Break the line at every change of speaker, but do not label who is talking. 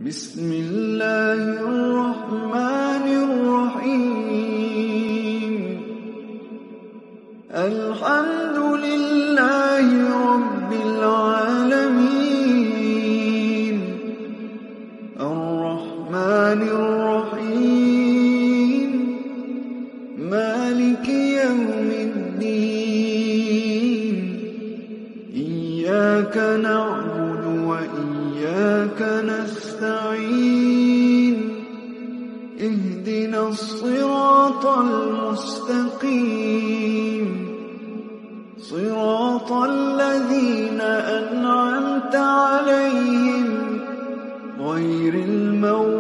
بسم الله الرحمن الرحيم الحمد لله رب العالمين الرحمن الرحيم مالك يوم الدين إياك نعبد وإياك نستعين اهدنا الصراط المستقيم صراط الذين أنعمت عليهم غير المغضوب